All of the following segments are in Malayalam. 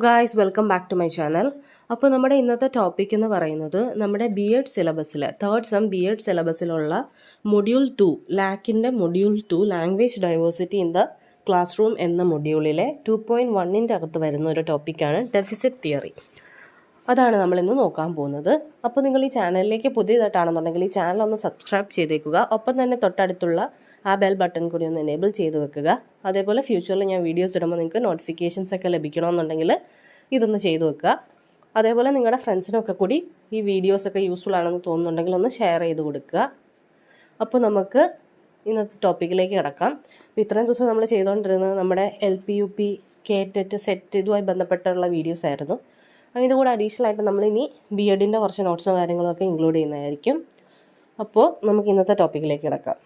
Guys, welcome back to my channel. അപ്പോൾ നമ്മുടെ ഇന്നത്തെ ടോപ്പിക് എന്ന് പറയുന്നത് നമ്മുടെ BEd സിലബസിൽ തേർഡ് സെം BEd സിലബസിലുള്ള മൊഡ്യൂൾ 2 ലാക്കിൻ്റെ module 2 language diversity in the classroom എന്ന മൊഡ്യൂളിലെ 2.1-ൻ്റെ അകത്ത് വരുന്ന ഒരു ടോപ്പിക്കാണ് ഡെഫിസിറ്റ് തിയറി. അതാണ് നമ്മളിന്ന് നോക്കാൻ പോകുന്നത്. അപ്പോൾ നിങ്ങൾ ഈ ചാനലിലേക്ക് പുതിയതായിട്ടാണെന്നുണ്ടെങ്കിൽ ഈ ചാനൽ ഒന്ന് സബ്സ്ക്രൈബ് ചെയ്തേക്കുക. ഒപ്പം തന്നെ തൊട്ടടുത്തുള്ള ആ ബെൽ ബട്ടൺ കൂടി ഒന്ന് എനേബിൾ ചെയ്ത് വെക്കുക. അതേപോലെ ഫ്യൂച്ചറിൽ ഞാൻ വീഡിയോസ് ഇടുമ്പോൾ നിങ്ങൾക്ക് നോട്ടിഫിക്കേഷൻസ് ഒക്കെ ലഭിക്കണമെന്നുണ്ടെങ്കിൽ ഇതൊന്ന് ചെയ്തു വെക്കുക. അതേപോലെ നിങ്ങളുടെ ഫ്രണ്ട്സിനൊക്കെ കൂടി ഈ വീഡിയോസൊക്കെ യൂസ്ഫുൾ ആണെന്ന് തോന്നുന്നുണ്ടെങ്കിൽ ഒന്ന് ഷെയർ ചെയ്ത് കൊടുക്കുക. അപ്പോൾ നമുക്ക് ഇന്നത്തെ ടോപ്പിക്കിലേക്ക് കിടക്കാം. അപ്പോൾ ഇത്രയും ദിവസം നമ്മൾ ചെയ്തുകൊണ്ടിരുന്നത് നമ്മുടെ LP UP KTET സെറ്റ് ഇതുമായി ബന്ധപ്പെട്ടുള്ള വീഡിയോസ് ആയിരുന്നു. അതിൻ്റെ കൂടെ അഡീഷണൽ ആയിട്ട് നമ്മളിനി BEdൻ്റെ കുറച്ച് നോട്ട്സും കാര്യങ്ങളൊക്കെ ഇൻക്ലൂഡ് ചെയ്യുന്നതായിരിക്കും. അപ്പോൾ നമുക്ക് ഇന്നത്തെ ടോപ്പിക്കിലേക്ക് കിടക്കാം.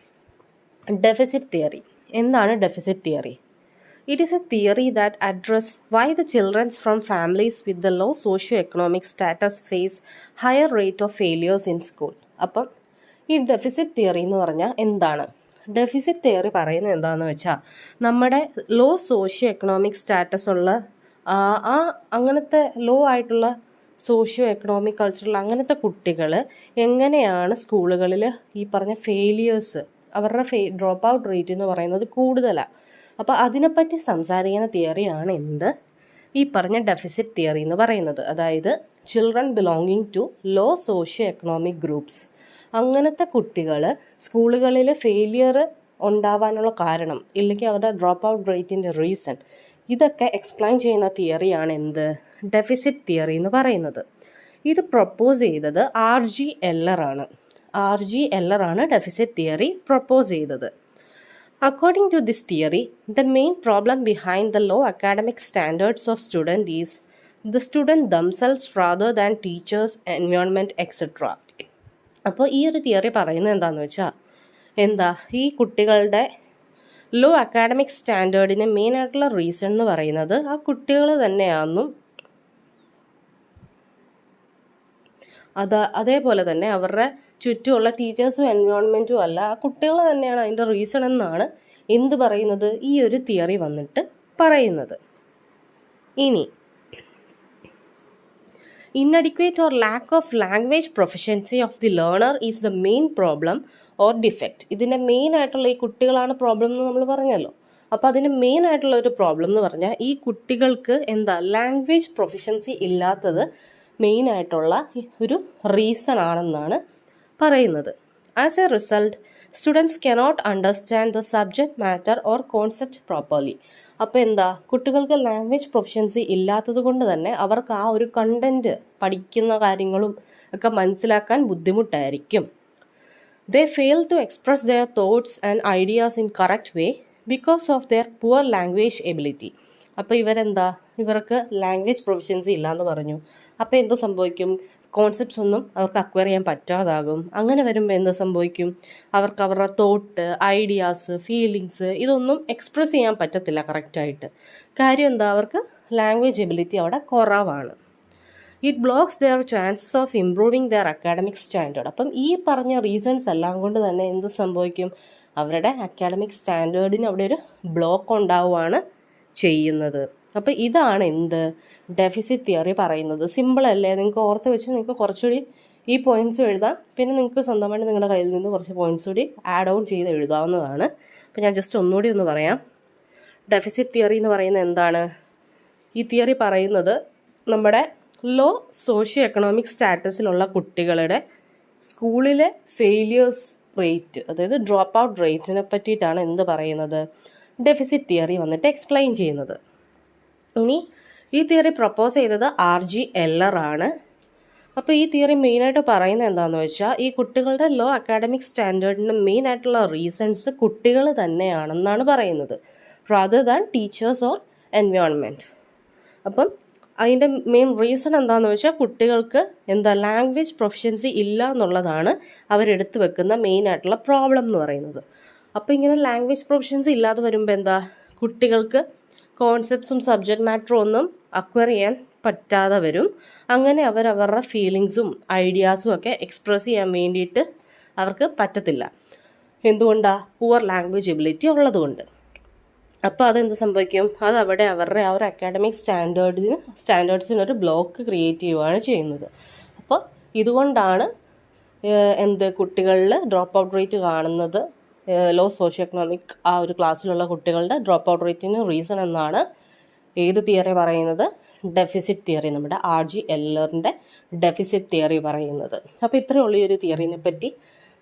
Deficit theory. എന്താണ് deficit theory? It is a theory that addresses why the children from families with the low socio-economic status face higher rate of failures in school. അപ്പം ഈ ഡെഫിസിറ്റ് തിയറി എന്ന് പറഞ്ഞാൽ എന്താണ്? ഡെഫിസിറ്റ് തിയറി പറയുന്നത് എന്താണെന്ന് വെച്ചാൽ നമ്മുടെ ലോ സോഷ്യോ എക്കണോമിക് സ്റ്റാറ്റസ് ഉള്ള അങ്ങനത്തെ ലോ ആയിട്ടുള്ള സോഷ്യോ എക്കണോമിക് കൾച്ചറൽ അങ്ങനത്തെ കുട്ടികൾ എങ്ങനെയാണ് സ്കൂളുകളിൽ ഈ പറഞ്ഞ ഫെയിലിയേഴ്സ് അവരുടെ ഡ്രോപ്പ് ഔട്ട് റേറ്റ് എന്ന് പറയുന്നത് കൂടുതലാണ്. അപ്പോൾ അതിനെപ്പറ്റി സംസാരിക്കുന്ന തിയറിയാണ് എന്ത് ഈ പറഞ്ഞ ഡെഫിസിറ്റ് തിയറി എന്ന് പറയുന്നത്. അതായത് children belonging to low socio economic groups, അങ്ങനത്തെ കുട്ടികൾ സ്കൂളുകളിൽ ഫെയിലിയർ ഉണ്ടാവാനുള്ള കാരണം ഇല്ലെങ്കിൽ അവരുടെ ഡ്രോപ്പ് ഔട്ട് റേറ്റിൻ്റെ റീസൺ ഇതൊക്കെ എക്സ്പ്ലെയിൻ ചെയ്യുന്ന തിയറിയാണ് എന്ത് ഡെഫിസിറ്റ് തിയറി എന്ന് പറയുന്നത്. ഇത് പ്രൊപ്പോസ് ചെയ്തത് RG Eller ആണ്. RG Eller ആണ് ഡെഫിസിറ്റ് തിയറി പ്രൊപ്പോസ് ചെയ്തത്. According to this theory, the main problem behind the low academic standards of students is the student themselves rather than teachers, environment, etc. അപ്പോൾ ഈ ഒരു തിയറി പറയുന്നത് എന്താണെന്ന് വെച്ചാൽ ഈ കുട്ടികളുടെ ലോ അക്കാഡമിക് സ്റ്റാൻഡേർഡിന് മെയിനായിട്ടുള്ള റീസൺ എന്ന് പറയുന്നത് ആ കുട്ടികൾ തന്നെയാണെന്നും അതേപോലെ തന്നെ അവരുടെ ചുറ്റുമുള്ള ടീച്ചേഴ്സും എൻവയോൺമെൻറ്റും അല്ല, ആ കുട്ടികൾ തന്നെയാണ് അതിൻ്റെ റീസൺ എന്നാണ് എന്ത് പറയുന്നത് ഈ ഒരു തിയറി വന്നിട്ട് പറയുന്നത്. ഇനി inadequate or lack of language proficiency of the learner is the main problem or defect. ഇതിൻ്റെ മെയിൻ ആയിട്ടുള്ള ഈ കുട്ടികളാണ് പ്രോബ്ലം എന്ന് നമ്മൾ പറഞ്ഞല്ലോ. അപ്പോൾ അതിന് മെയിൻ ആയിട്ടുള്ള ഒരു പ്രോബ്ലം എന്ന് പറഞ്ഞാൽ ഈ കുട്ടികൾക്ക് ലാംഗ്വേജ് പ്രൊഫിഷ്യൻസി ഇല്ലാത്തത് മെയിൻ ആയിട്ടുള്ള ഒരു റീസൺ ആണെന്നാണ് പറയുന്നത്. As A result students cannot understand the subject matter or concept properly. അപ്പോൾ കുട്ടികൾക്ക് ലാംഗ്വേജ് പ്രൊഫിഷ്യൻസി ഇല്ലാത്തത് കൊണ്ട് തന്നെ അവർക്ക് ആ ഒരു കണ്ടൻറ്റ് പഠിക്കുന്ന കാര്യങ്ങളും ഒക്കെ മനസ്സിലാക്കാൻ ബുദ്ധിമുട്ടായിരിക്കും. They fail to express their thoughts and ideas in correct way because of their poor language ability. അപ്പോൾ ഇവർക്ക് ലാംഗ്വേജ് പ്രൊഫിഷ്യൻസി ഇല്ലയെന്ന് പറഞ്ഞു. അപ്പോൾ എന്ത് സംഭവിക്കും? കോൺസെപ്റ്റ്സ് ഒന്നും അവർക്ക് അക്വയർ ചെയ്യാൻ പറ്റാതാകും. അങ്ങനെ വരുമ്പോൾ എന്ത് സംഭവിക്കും? അവർക്ക് അവരുടെ തോട്ട്, ഐഡിയാസ്, ഫീലിങ്സ് ഇതൊന്നും എക്സ്പ്രസ് ചെയ്യാൻ പറ്റത്തില്ല കറക്റ്റായിട്ട്. കാര്യം അവർക്ക് ലാംഗ്വേജ് എബിലിറ്റി അവിടെ കുറവാണ്. It blocks their chances of improving their academic standard. അപ്പം ഈ പറഞ്ഞ റീസൺസ് എല്ലാം കൊണ്ട് തന്നെ എന്ത് സംഭവിക്കും? അവരുടെ അക്കാഡമിക് സ്റ്റാൻഡേർഡിന് അവിടെ ഒരു ബ്ലോക്ക് ഉണ്ടാവുകയാണ് ചെയ്യുന്നത്. അപ്പോൾ ഇതാണ് ഡെഫിസിറ്റ് തിയറി പറയുന്നത്. സിമ്പിളല്ലേ? നിങ്ങൾക്ക് ഓർത്ത് വെച്ച് നിങ്ങൾക്ക് കുറച്ചുകൂടി ഈ പോയിൻറ്റ്സും എഴുതാം. പിന്നെ നിങ്ങൾക്ക് സ്വന്തമായിട്ട് നിങ്ങളുടെ കയ്യിൽ നിന്ന് കുറച്ച് പോയിൻറ്റ്സ് കൂടി ആഡ് ഓൺ ചെയ്ത് എഴുതാവുന്നതാണ്. അപ്പോൾ ഞാൻ ജസ്റ്റ് ഒന്നുകൂടി ഒന്ന് പറയാം. ഡെഫിസിറ്റ് തിയറി എന്ന് പറയുന്നത് എന്താണ്? ഈ തിയറി പറയുന്നത് നമ്മുടെ ലോ സോഷ്യോ എക്കണോമിക് സ്റ്റാറ്റസിലുള്ള കുട്ടികളുടെ സ്കൂളിലെ ഫെയിലിയേഴ്സ് റേറ്റ്, അതായത് ഡ്രോപ്പ് ഔട്ട് റേറ്റിനെ പറ്റിയിട്ടാണ് പറയുന്നത് ഡെഫിസിറ്റ് തിയറി വന്നിട്ട് എക്സ്പ്ലെയിൻ ചെയ്യുന്നത്. ഇനി ഈ തിയറി പ്രപ്പോസ് ചെയ്തത് RG Eller ആണ്. അപ്പോൾ ഈ തിയറി മെയിനായിട്ട് പറയുന്നത് എന്താണെന്ന് വെച്ചാൽ ഈ കുട്ടികളുടെ ലോ അക്കാഡമിക് സ്റ്റാൻഡേർഡിന് മെയിനായിട്ടുള്ള റീസൺസ് കുട്ടികൾ തന്നെയാണെന്നാണ് പറയുന്നത്, rather than teachers or environment. അപ്പം അതിൻ്റെ മെയിൻ റീസൺ എന്താണെന്ന് വെച്ചാൽ കുട്ടികൾക്ക് ലാംഗ്വേജ് പ്രൊഫിഷ്യൻസി ഇല്ല എന്നുള്ളതാണ് അവരെടുത്ത് വെക്കുന്ന മെയിനായിട്ടുള്ള പ്രോബ്ലം എന്ന് പറയുന്നത്. അപ്പോൾ ഇങ്ങനെ ലാംഗ്വേജ് പ്രൊഫിഷ്യൻസി ഇല്ലാതെ വരുമ്പോൾ കുട്ടികൾക്ക് കോൺസെപ്റ്റ്സും സബ്ജക്റ്റ് മാറ്ററും ഒന്നും അക്വയർ ചെയ്യാൻ പറ്റാതെ വരും. അങ്ങനെ അവരവരുടെ ഫീലിങ്സും ഐഡിയാസും ഒക്കെ എക്സ്പ്രസ് ചെയ്യാൻ വേണ്ടിയിട്ട് അവർക്ക് പറ്റത്തില്ല. എന്തുകൊണ്ടാണ്? പുവർ ലാംഗ്വേജ് എബിലിറ്റി ഉള്ളതുകൊണ്ട്. അപ്പോൾ അതെന്ത് സംഭവിക്കും, അത് അവിടെ അവരുടെ ആ ഒരു അക്കാഡമിക് സ്റ്റാൻഡേർഡ്സിനൊരു ബ്ലോക്ക് ക്രിയേറ്റ് ചെയ്യുകയാണ് ചെയ്യുന്നത്. അപ്പോൾ ഇതുകൊണ്ടാണ് കുട്ടികളിൽ ഡ്രോപ്പ് ഔട്ട് റേറ്റ് കാണുന്നത്, ലോ സോഷ്യോ എക്കണോമിക് ആ ഒരു ക്ലാസ്സിലുള്ള കുട്ടികളുടെ ഡ്രോപ്പ് ഔട്ട് റേറ്റിന് റീസൺ എന്നാണ് ഏത് തിയറി പറയുന്നത്, ഡെഫിസിറ്റ് തിയറി, നമ്മുടെ RG എല്ലറിൻ്റെ ഡെഫിസിറ്റ് തിയറി പറയുന്നത്. അപ്പോൾ ഇത്രയേ ഉള്ളൂ ഈ ഒരു തിയറിനെ പറ്റി.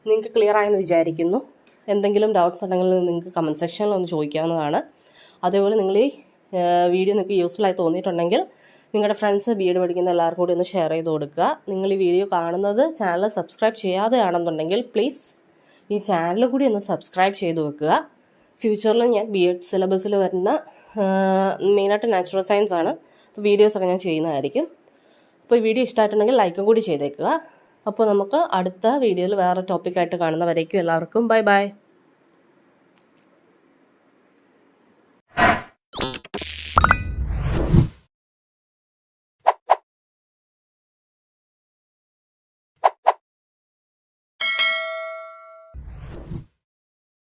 നിങ്ങൾക്ക് ക്ലിയർ ആയെന്ന് വിചാരിക്കുന്നു. എന്തെങ്കിലും ഡൗട്ട്സ് ഉണ്ടെങ്കിൽ നിങ്ങൾക്ക് കമൻറ്റ് സെക്ഷനിൽ ഒന്ന് ചോദിക്കാവുന്നതാണ്. അതേപോലെ നിങ്ങൾ ഈ വീഡിയോ നിങ്ങൾക്ക് യൂസ്ഫുൾ ആയി തോന്നിയിട്ടുണ്ടെങ്കിൽ നിങ്ങളുടെ ഫ്രണ്ട്സ് BEd പഠിക്കുന്ന എല്ലാവർക്കും കൂടി ഒന്ന് ഷെയർ ചെയ്ത് കൊടുക്കുക. നിങ്ങൾ ഈ വീഡിയോ കാണുന്നത് ചാനൽ സബ്സ്ക്രൈബ് ചെയ്യാതെയാണെന്നുണ്ടെങ്കിൽ പ്ലീസ് ഈ ചാനൽ കൂടി ഒന്ന് സബ്സ്ക്രൈബ് ചെയ്ത് വെക്കുക. ഫ്യൂച്ചറിൽ ഞാൻ BEd സിലബസിൽ വരുന്ന മെയിനായിട്ട് നാച്ചുറൽ സയൻസ് ആണ് വീഡിയോസൊക്കെ ഞാൻ ചെയ്യുന്നതായിരിക്കും. അപ്പോൾ ഈ വീഡിയോ ഇഷ്ടമായിട്ടുണ്ടെങ്കിൽ ലൈക്കും കൂടി ചെയ്തേക്കുക. അപ്പോൾ നമുക്ക് അടുത്ത വീഡിയോയിൽ വേറെ ടോപ്പിക്കായിട്ട് കാണുന്നവരേക്കും എല്ലാവർക്കും ബൈ ബൈ.